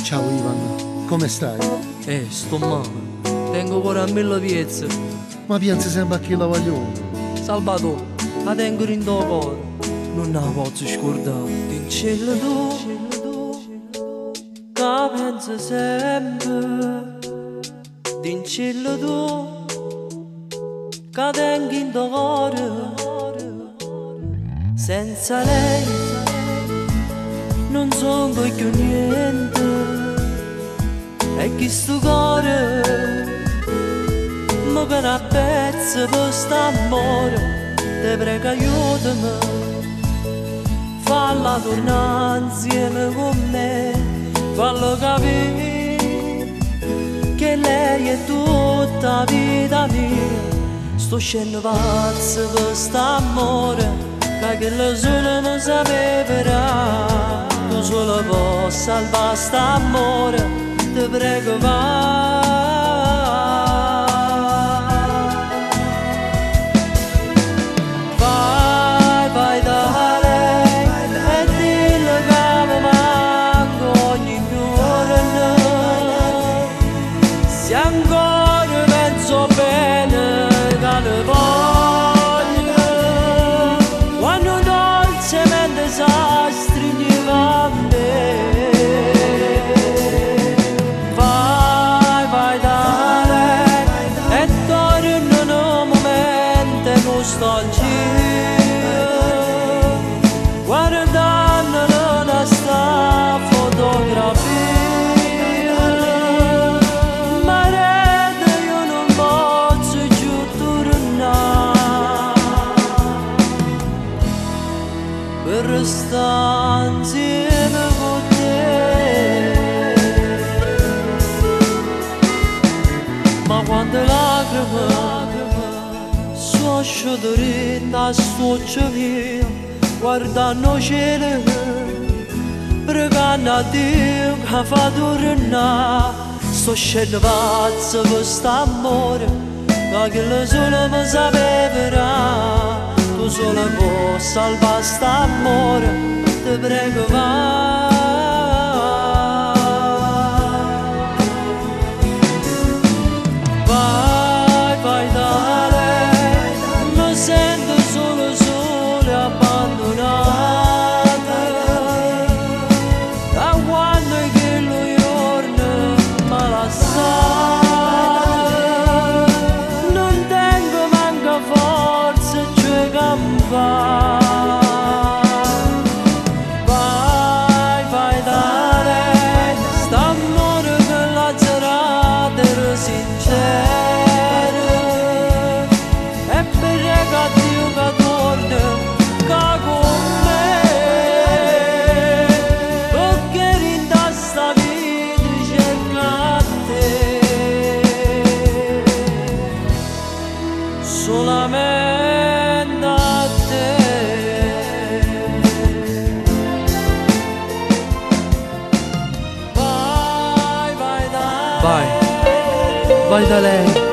Ciao Ivan, come stai? Sto male. Tengo cuore a 1000 piezze. Ma pensi sempre a chi la vogliono? Salvatore, la tengo in tuo cuore. Non la posso scordare. In cielo tu, che penso sempre. In cielo tu, che tengo in tuo cuore. Senza lei non sono più niente. E chi sto cuore mi per a pezzo per st'amore. Te prego aiutami, falla tornare insieme con me, fallo capire che lei è tutta vita mia. Sto scendo pazzo per st'amore, che lo solo non sapeva. Tu solo puoi salvare st'amore, te prego va. Vai, vai da lei e dille che mi manco ogni giorno. Se ancora penso bene che le voglio, quando dolcemente sa stringeva a me. Nostalgia, guardando la nostra fotografia, ma rende io non posso più tornare per restare insieme con te. Ma quando lacrime asciutto sto mia, guardando cielo, pregando a Dio che fa tornare. Sto scendo pazzo per st'amore, che lo solo mi sapeva. Tu solo puoi salvare st'amore, te prego va. Vai, vai da lei, st'amore per la serata era sincero. E prego a Dio che torna, che con me, perché in sta vita cerca te, solamente. Vai, vai da lei.